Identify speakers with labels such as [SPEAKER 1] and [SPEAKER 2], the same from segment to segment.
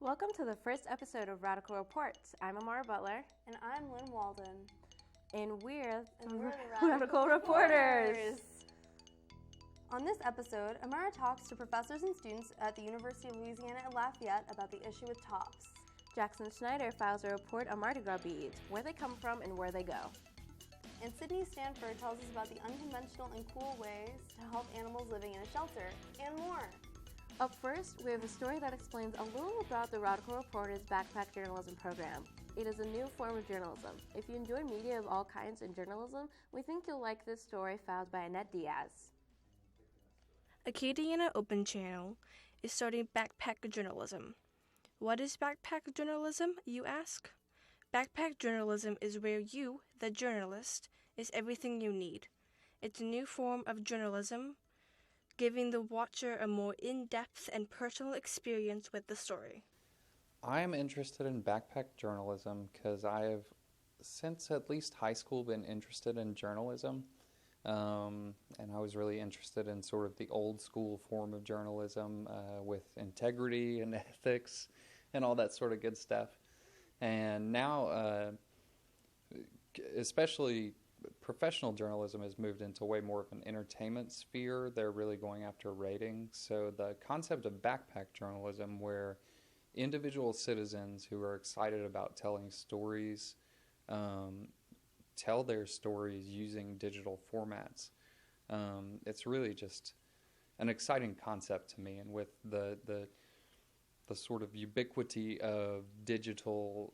[SPEAKER 1] Welcome to the first episode of Radical Reports. I'm Amara Butler.
[SPEAKER 2] And I'm Lynn Walden.
[SPEAKER 1] And we're
[SPEAKER 2] the
[SPEAKER 1] Radical Reporters.
[SPEAKER 2] On this episode, Amara talks to professors and students at the University of Louisiana at Lafayette about the issue with tops.
[SPEAKER 1] Jackson Schneider files a report on Mardi Gras beads, where they come from and where they go.
[SPEAKER 2] And Sydney Stanford tells us about the unconventional and cool ways to help animals living in a shelter, and more.
[SPEAKER 1] Up first, we have a story that explains a little about the Radical Reporters Backpack Journalism program. It is a new form of journalism. If you enjoy media of all kinds in journalism, we think you'll like this story filed by Annette Diaz.
[SPEAKER 3] Acadia Open Channel is starting backpack journalism. What is backpack journalism, you ask? Backpack journalism is where you, the journalist, is everything you need. It's a new form of journalism, giving the watcher a more in-depth and personal experience with the story.
[SPEAKER 4] I am interested in backpack journalism because I have, since at least high school, been interested in journalism. And I was really interested in sort of the old school form of journalism with integrity and ethics and all that sort of good stuff. And now, especially professional journalism has moved into way more of an entertainment sphere. They're really going after ratings. So the concept of backpack journalism, where individual citizens who are excited about telling stories tell their stories using digital formats. It's really just an exciting concept to me. And with the sort of ubiquity of digital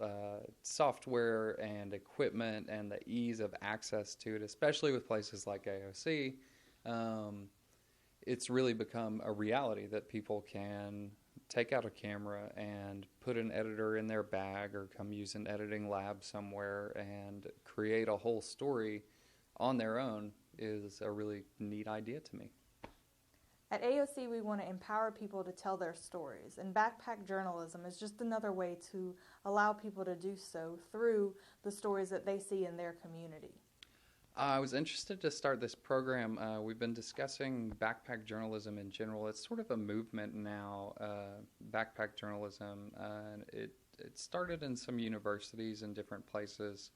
[SPEAKER 4] software and equipment and the ease of access to it, especially with places like AOC, it's really become a reality that people can take out a camera and put an editor in their bag or come use an editing lab somewhere and create a whole story on their own is a really neat idea to me.
[SPEAKER 5] At AOC, we want to empower people to tell their stories, and backpack journalism is just another way to allow people to do so through the stories that they see in their community.
[SPEAKER 4] I was interested to start this program. We've been discussing backpack journalism in general. It's sort of a movement now, backpack journalism. It started in some universities in different places,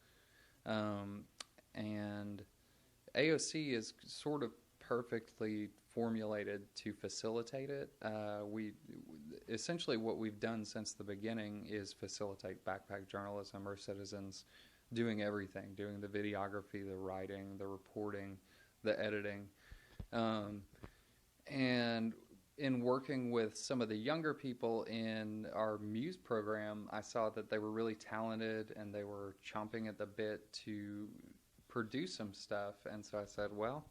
[SPEAKER 4] and AOC is sort of perfectly formulated to facilitate it. Essentially what we've done since the beginning is facilitate backpack journalism, or citizens doing everything, doing the videography, the writing, the reporting, the editing. And in working with some of the younger people in our Muse program, I saw that they were really talented and they were chomping at the bit to produce some stuff. And so I said, well,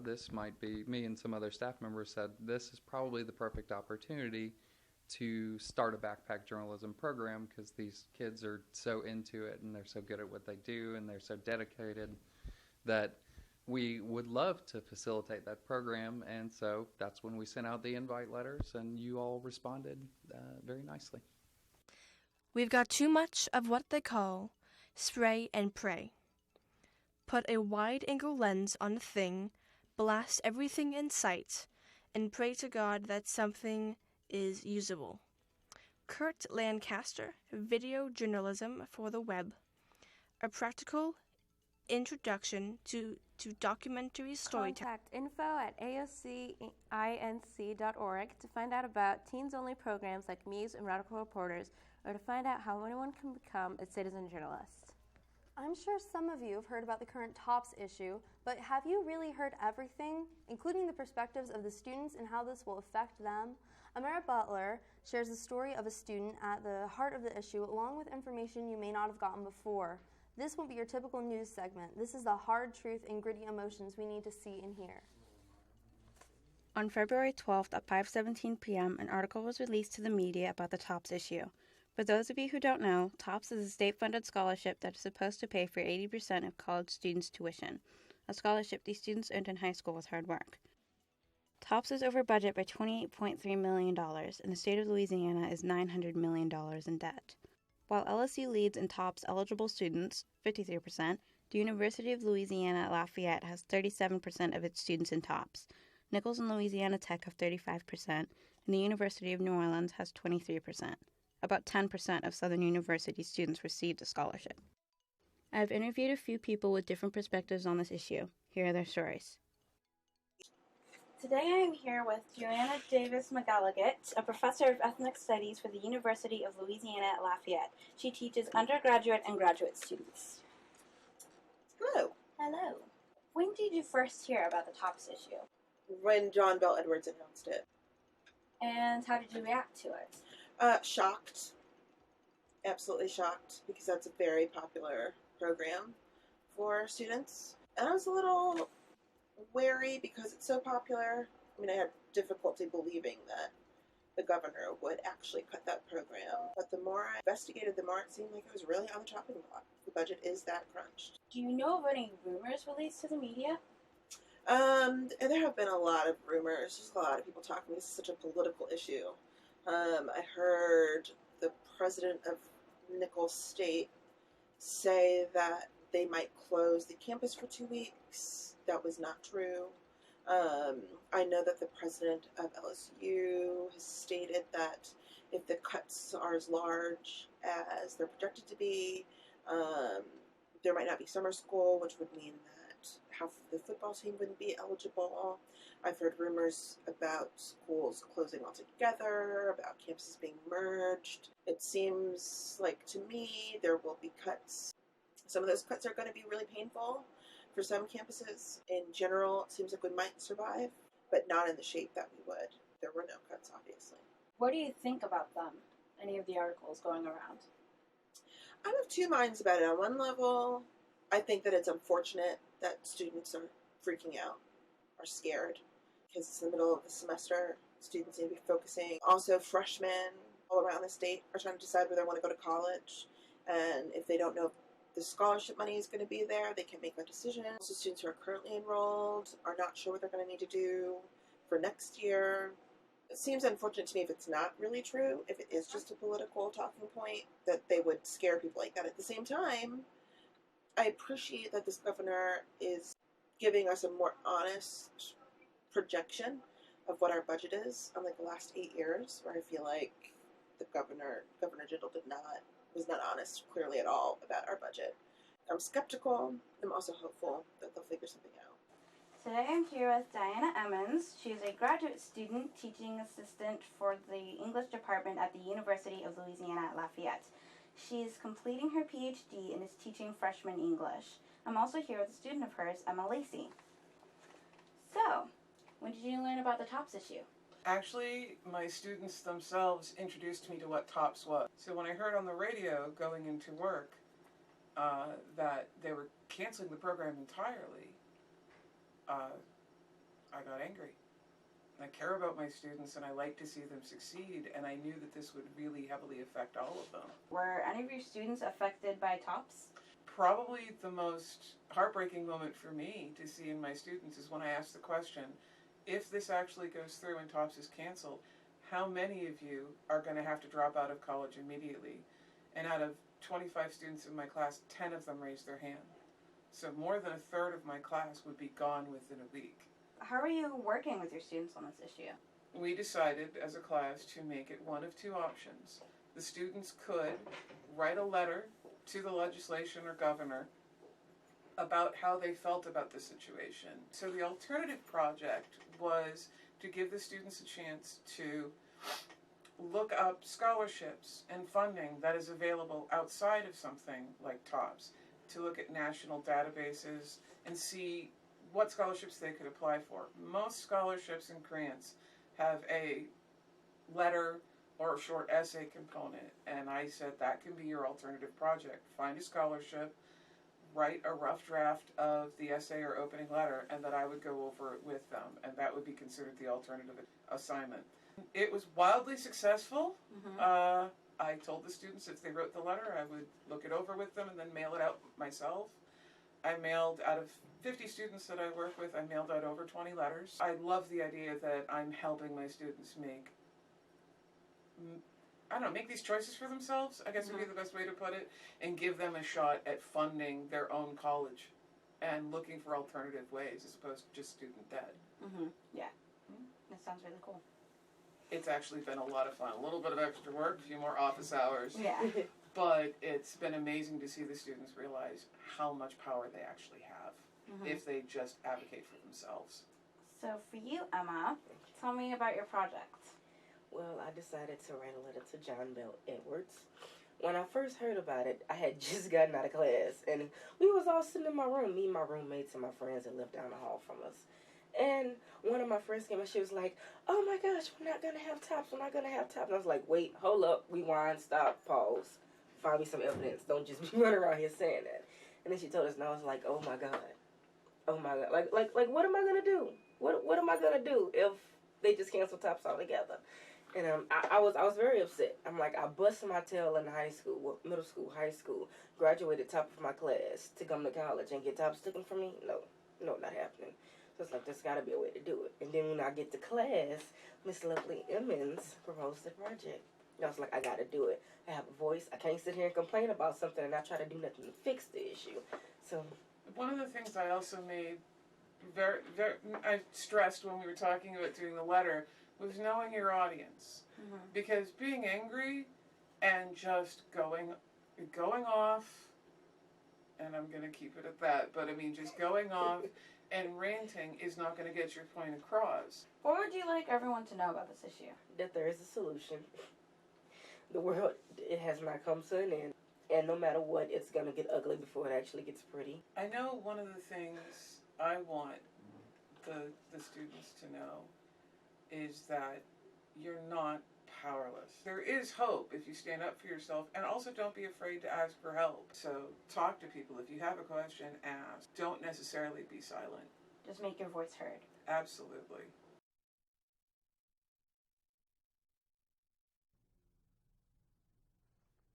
[SPEAKER 4] this might be, me and some other staff members said, this is probably the perfect opportunity to start a backpack journalism program, because these kids are so into it and they're so good at what they do and they're so dedicated that we would love to facilitate that program. And so that's when we sent out the invite letters, and you all responded very nicely.
[SPEAKER 3] We've got too much of what they call spray and pray. Put a wide-angle lens on a thing, blast everything in sight, and pray to God that something is usable. Kurt Lancaster, Video Journalism for the Web. A practical introduction to documentary storytelling.
[SPEAKER 1] Contact info@aocinc.org to find out about teens-only programs like Muse and Radical Reporters, or to find out how anyone can become a citizen journalist.
[SPEAKER 2] I'm sure some of you have heard about the current TOPS issue, but have you really heard everything, including the perspectives of the students and how this will affect them? Amara Butler shares the story of a student at the heart of the issue, along with information you may not have gotten before. This won't be your typical news segment. This is the hard truth and gritty emotions we need to see and hear.
[SPEAKER 6] On February 12th at 5:17 p.m., an article was released to the media about the TOPS issue. For those of you who don't know, TOPS is a state-funded scholarship that is supposed to pay for 80% of college students' tuition, a scholarship these students earned in high school with hard work. TOPS is over budget by $28.3 million, and the state of Louisiana is $900 million in debt. While LSU leads in TOPS eligible students, 53%, the University of Louisiana at Lafayette has 37% of its students in TOPS. Nichols and Louisiana Tech have 35%, and the University of New Orleans has 23%. About 10% of Southern University students received a scholarship. I have interviewed a few people with different perspectives on this issue. Here are their stories. Today I am here with Joanna Davis McGalligan, a professor of ethnic studies for the University of Louisiana at Lafayette. She teaches undergraduate and graduate students.
[SPEAKER 7] Hello.
[SPEAKER 6] Hello. When did you first hear about the TOPS issue?
[SPEAKER 7] When John Bell Edwards announced it.
[SPEAKER 6] And how did you react to it?
[SPEAKER 7] Shocked. Absolutely shocked, because that's a very popular program for students. And I was a little wary because it's so popular. I mean, I had difficulty believing that the governor would actually cut that program. But the more I investigated, the more it seemed like it was really on the chopping block. The budget is that crunched.
[SPEAKER 6] Do you know of any rumors released to the media?
[SPEAKER 7] There have been a lot of rumors. There's a lot of people talking. This is such a political issue. I heard the president of Nichols State say that they might close the campus for 2 weeks. That was not true. I know that the president of LSU has stated that if the cuts are as large as they're projected to be, there might not be summer school, which would mean that half of the football team wouldn't be eligible. I've heard rumors about schools closing altogether, about campuses being merged. It seems like, to me, there will be cuts. Some of those cuts are going to be really painful for some campuses. In general, it seems like we might survive, but not in the shape that we would. There were no cuts, obviously.
[SPEAKER 6] What do you think about them? Any of the articles going around?
[SPEAKER 7] I'm of two minds about it. On one level, I think that it's unfortunate that students are freaking out, are scared, because it's the middle of the semester. Students need to be focusing. Also, freshmen all around the state are trying to decide whether they want to go to college, and if they don't know if the scholarship money is going to be there, they can't make that decision. Also, students who are currently enrolled are not sure what they're going to need to do for next year. It seems unfortunate to me if it's not really true, if it is just a political talking point, that they would scare people like that. At the same time, I appreciate that this governor is giving us a more honest projection of what our budget is, unlike the last 8 years, where I feel like the Governor Jindal was not honest clearly at all about our budget. I'm skeptical. I'm also hopeful that they'll figure something out.
[SPEAKER 6] Today I'm here with Diana Emmons. She's a graduate student, teaching assistant for the English department at the University of Louisiana at Lafayette. She's completing her PhD and is teaching freshman English. I'm also here with a student of hers, Emma Lacey. So, when did you learn about the TOPS issue?
[SPEAKER 8] Actually, my students themselves introduced me to what TOPS was. So when I heard on the radio going into work that they were canceling the program entirely, I got angry. I care about my students and I like to see them succeed, and I knew that this would really heavily affect all of them.
[SPEAKER 6] Were any of your students affected by TOPS?
[SPEAKER 8] Probably the most heartbreaking moment for me to see in my students is when I asked the question, if this actually goes through and TOPS is canceled, how many of you are going to have to drop out of college immediately? And out of 25 students in my class, 10 of them raised their hand. So more than a third of my class would be gone within a week.
[SPEAKER 6] How are you working with your students on this issue?
[SPEAKER 8] We decided as a class to make it one of two options. The students could write a letter to the legislation or governor about how they felt about the situation. So the alternative project was to give the students a chance to look up scholarships and funding that is available outside of something like TOPS, to look at national databases and see what scholarships they could apply for. Most scholarships and grants have a letter or a short essay component, and I said that can be your alternative project. Find a scholarship, write a rough draft of the essay or opening letter, and that I would go over it with them, and that would be considered the alternative assignment. It was wildly successful. I told the students if they wrote the letter, I would look it over with them and then mail it out myself. I mailed, out of 50 students that I work with, I mailed out over 20 letters. I love the idea that I'm helping my students make these choices for themselves, I guess would be the best way to put it, and give them a shot at funding their own college and looking for alternative ways as opposed to just student debt.
[SPEAKER 6] Yeah. That sounds really cool.
[SPEAKER 8] It's actually been a lot of fun. A little bit of extra work, a few more office hours.
[SPEAKER 6] Yeah.
[SPEAKER 8] But it's been amazing to see the students realize how much power they actually have if they just advocate for themselves.
[SPEAKER 6] So for you, Emma, tell me about your project.
[SPEAKER 9] Well, I decided to write a letter to John Bell Edwards. When I first heard about it, I had just gotten out of class, and we was all sitting in my room, me, my roommates, and my friends that lived down the hall from us. And one of my friends came and she was like, "Oh my gosh, we're not going to have tops, we're not going to have tops." And I was like, "Wait, hold up, rewind, stop, pause. Find me some evidence. Don't just be running around here saying that." And then she told us, and I was like, oh my God. Like, what am I going to do? What am I going to do if they just cancel tops altogether? And I was very upset. I'm like, I busted my tail in high school, middle school, high school, graduated top of my class to come to college and get tops taken from me? No, not happening. So it's like, there's got to be a way to do it. And then when I get to class, Miss Lovely Emmons proposed the project. And I was like, I got to do it. I have a voice. I can't sit here and complain about something and not try to do nothing to fix the issue. So
[SPEAKER 8] one of the things I also made I stressed when we were talking about doing the letter was knowing your audience. Because being angry and just going off, and I'm going to keep it at that, but I mean just going off and ranting is not going to get your point across.
[SPEAKER 6] What would you like everyone to know about this issue?
[SPEAKER 9] That there is a solution. The world, it has not come to an end. And no matter what, it's going to get ugly before it actually gets pretty.
[SPEAKER 8] I know one of the things I want the students to know is that you're not powerless. There is hope if you stand up for yourself, and also don't be afraid to ask for help. So talk to people. If you have a question, ask. Don't necessarily be silent.
[SPEAKER 6] Just make your voice heard.
[SPEAKER 8] Absolutely.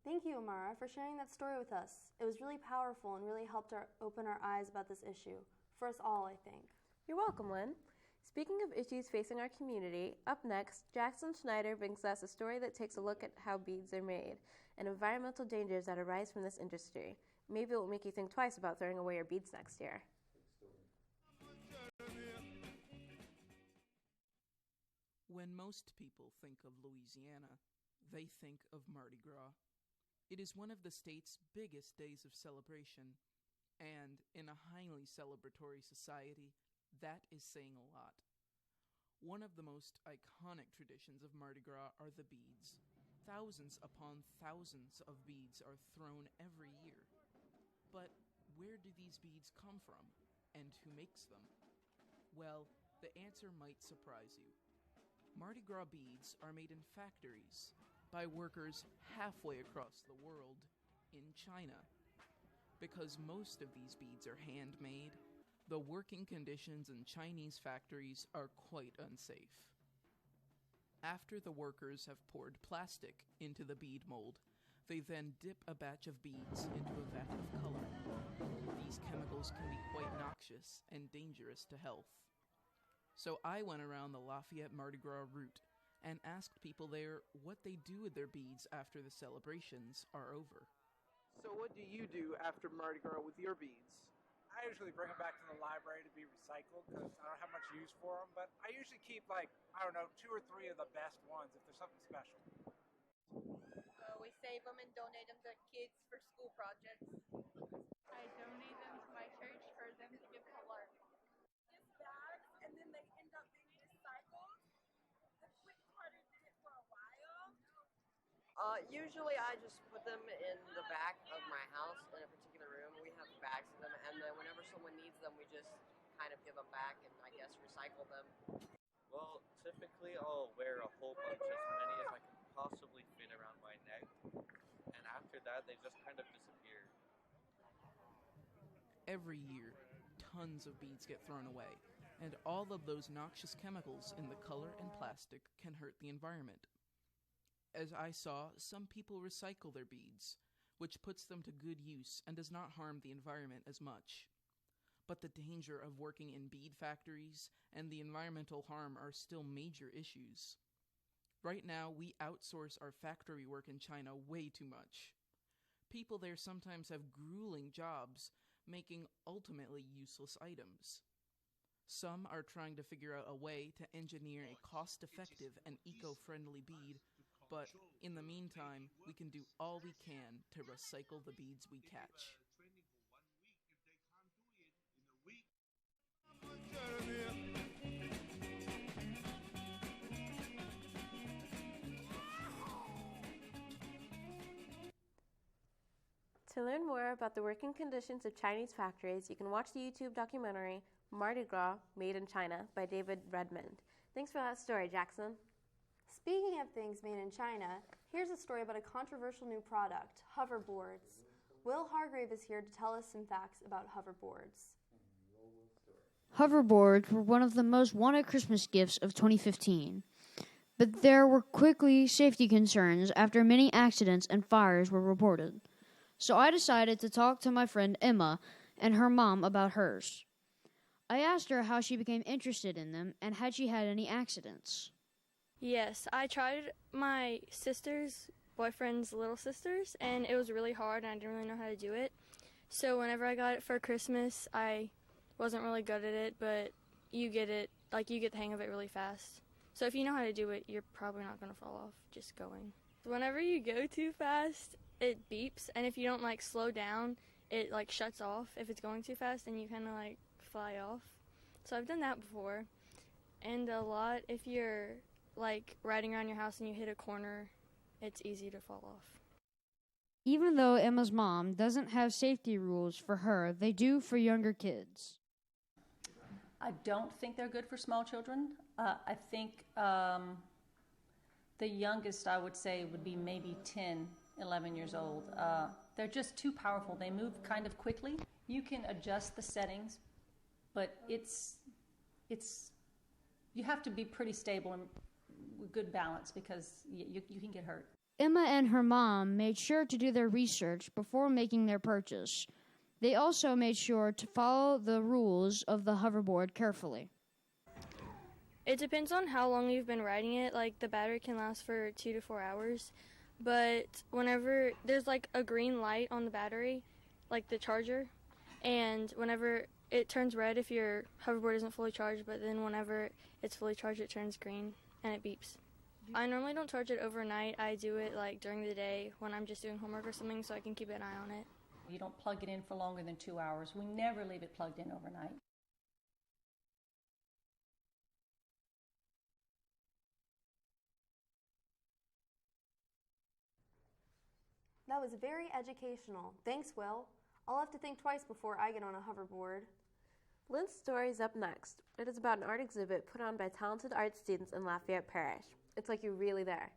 [SPEAKER 2] Thank you, Amara, for sharing that story with us. It was really powerful and really helped open our eyes about this issue. For us all, I think.
[SPEAKER 1] You're welcome, Lynn. Speaking of issues facing our community, up next, Jackson Schneider brings us a story that takes a look at how beads are made and environmental dangers that arise from this industry. Maybe it will make you think twice about throwing away your beads next year.
[SPEAKER 10] When most people think of Louisiana, they think of Mardi Gras. It is one of the state's biggest days of celebration, and in a highly celebratory society, that is saying a lot. One of the most iconic traditions of Mardi Gras are the beads. Thousands upon thousands of beads are thrown every year. But where do these beads come from, and who makes them? Well, the answer might surprise you. Mardi Gras beads are made in factories by workers halfway across the world in China. Because most of these beads are handmade, the working conditions in Chinese factories are quite unsafe. After the workers have poured plastic into the bead mold, they then dip a batch of beads into a vat of color. These chemicals can be quite noxious and dangerous to health. So I went around the Lafayette Mardi Gras route and asked people there what they do with their beads after the celebrations are over.
[SPEAKER 11] So what do you do after Mardi Gras with your beads?
[SPEAKER 12] I usually bring them back to the library to be recycled because I don't have much use for them, but I usually keep 2 or 3 of the best ones if there's something special.
[SPEAKER 13] We save them and donate them to kids for school projects. I donate them to my church for them to give color.
[SPEAKER 14] It's bags and then they end up being recycled. The quick part is it for a while.
[SPEAKER 15] Usually I just put them in the back of my house in a particular room. We have bags of them, and then whenever someone needs them, we just kind of give them back and I guess recycle them.
[SPEAKER 16] Well, typically I'll wear a whole bunch, as many as I can possibly fit around my neck, and after that they just kind of disappear.
[SPEAKER 10] Every year, tons of beads get thrown away, and all of those noxious chemicals in the color and plastic can hurt the environment. As I saw, some people recycle their beads, which puts them to good use and does not harm the environment as much. But the danger of working in bead factories and the environmental harm are still major issues. Right now, we outsource our factory work in China way too much. People there sometimes have grueling jobs, making ultimately useless items. Some are trying to figure out a way to engineer a cost-effective and eco-friendly bead, but in the meantime, we can do all we can to recycle the beads we catch.
[SPEAKER 1] To learn more about the working conditions of Chinese factories, you can watch the YouTube documentary Mardi Gras Made in China by David Redmond. Thanks for that story, Jackson.
[SPEAKER 2] Speaking of things made in China, here's a story about a controversial new product, hoverboards. Will Hargrave is here to tell us some facts about hoverboards.
[SPEAKER 17] Hoverboards were one of the most wanted Christmas gifts of 2015. But there were quickly safety concerns after many accidents and fires were reported. So I decided to talk to my friend Emma and her mom about hers. I asked her how she became interested in them and had she had any accidents.
[SPEAKER 18] Yes, I tried my sister's boyfriend's little sisters, and it was really hard, and I didn't really know how to do it. So whenever I got it for Christmas, I wasn't really good at it, but you get it, you get the hang of it really fast. So if you know how to do it, you're probably not going to fall off just going. Whenever you go too fast, it beeps, and if you don't slow down, it shuts off if it's going too fast, and you kind of fly off. So I've done that before, and a lot if you're riding around your house and you hit a corner, it's easy to fall off.
[SPEAKER 17] Even though Emma's mom doesn't have safety rules for her, they do for younger kids.
[SPEAKER 19] I don't think they're good for small children. I think the youngest, I would say, would be maybe 10, 11 years old. They're just too powerful. They move kind of quickly. You can adjust the settings, but you have to be pretty stable and with good balance because you can get hurt.
[SPEAKER 17] Emma and her mom made sure to do their research before making their purchase. They also made sure to follow the rules of the hoverboard carefully.
[SPEAKER 18] It depends on how long you've been riding it. The battery can last for 2 to 4 hours, but whenever there's a green light on the battery, the charger, and whenever it turns red if your hoverboard isn't fully charged, but then whenever it's fully charged, it turns green and it beeps. I normally don't charge it overnight. I do it during the day when I'm just doing homework or something so I can keep an eye on it.
[SPEAKER 19] You don't plug it in for longer than 2 hours. We never leave it plugged in overnight.
[SPEAKER 2] That was very educational. Thanks, Will. I'll have to think twice before I get on a hoverboard.
[SPEAKER 1] Lynn's story is up next. It is about an art exhibit put on by talented art students in Lafayette Parish. It's like you're really there.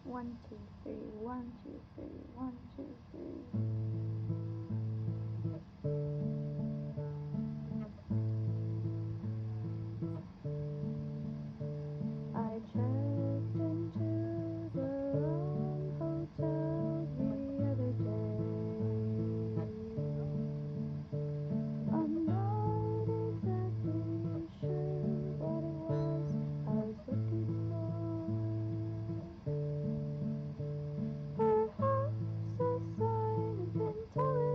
[SPEAKER 20] 1, 2, 3, 1, 2, 3, 1, 2, 3. I checked into the wrong hotel the other day. I'm not exactly sure what it was I was looking for. Perhaps a sign has been telling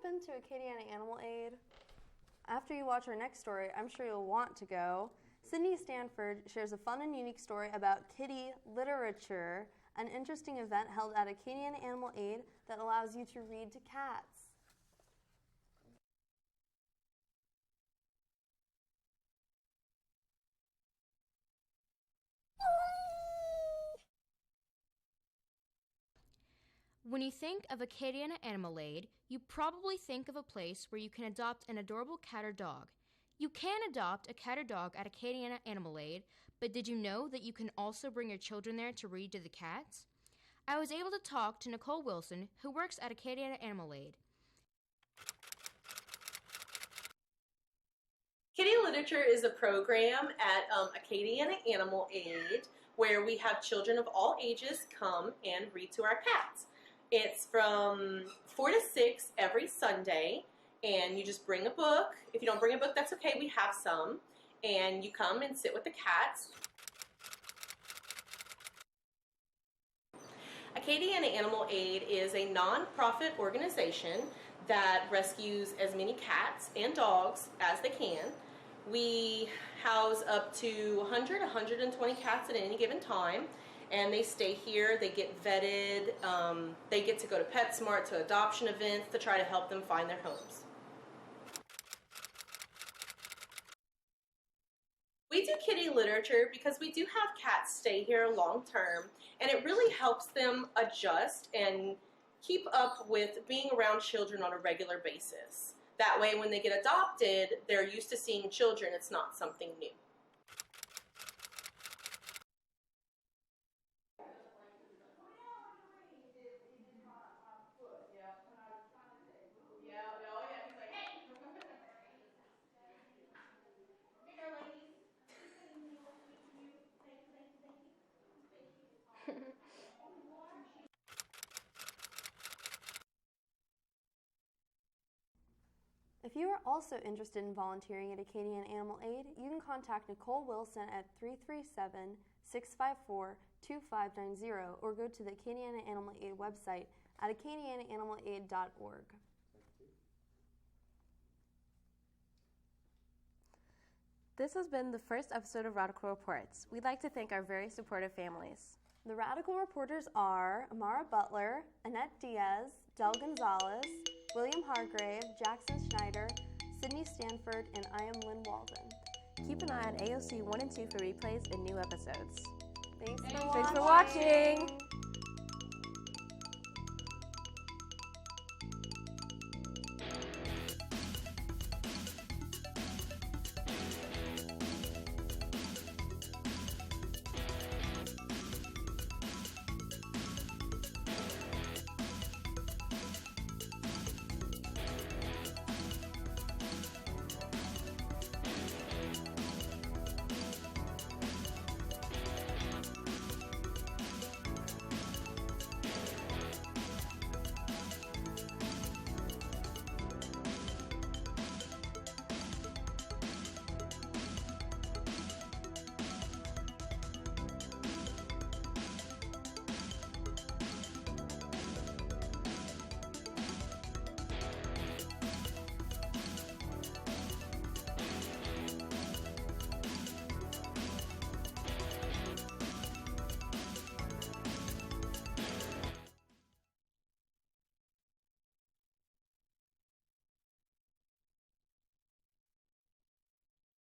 [SPEAKER 2] been to Acadiana Animal Aid? After you watch our next story, I'm sure you'll want to go. Sydney Stanford shares a fun and unique story about kitty literature, an interesting event held at Acadiana Animal Aid that allows you to read to cats.
[SPEAKER 21] When you think of Acadiana Animal Aid, you probably think of a place where you can adopt an adorable cat or dog. You can adopt a cat or dog at Acadiana Animal Aid, but did you know that you can also bring your children there to read to the cats? I was able to talk to Nicole Wilson, who works at Acadiana Animal Aid.
[SPEAKER 22] Kitty Literature is a program at Acadiana Animal Aid where we have children of all ages come and read to our cats. It's from 4 to 6 every Sunday, and you just bring a book. If you don't bring a book, that's okay, we have some. And you come and sit with the cats. Acadiana Animal Aid is a non-profit organization that rescues as many cats and dogs as they can. We house up to 100, 120 cats at any given time, and they stay here, they get vetted, they get to go to PetSmart, to adoption events to try to help them find their homes. We do kitty literature because we do have cats stay here long term, and it really helps them adjust and keep up with being around children on a regular basis. That way, when they get adopted, they're used to seeing children. It's not something new.
[SPEAKER 2] If you are also interested in volunteering at Acadiana Animal Aid, you can contact Nicole Wilson at 337-654-2590 or go to the Acadiana Animal Aid website at acadianaanimalaid.org.
[SPEAKER 1] This has been the first episode of Radical Reports. We'd like to thank our very supportive families.
[SPEAKER 2] The Radical Reporters are Amara Butler, Annette Diaz, Del Gonzalez, William Hargrave, Jackson Schneider, Sydney Stanford, and I am Lynn Walden.
[SPEAKER 1] Keep an eye on AOC 1 and 2 for replays and new episodes.
[SPEAKER 2] Thanks
[SPEAKER 1] for watching.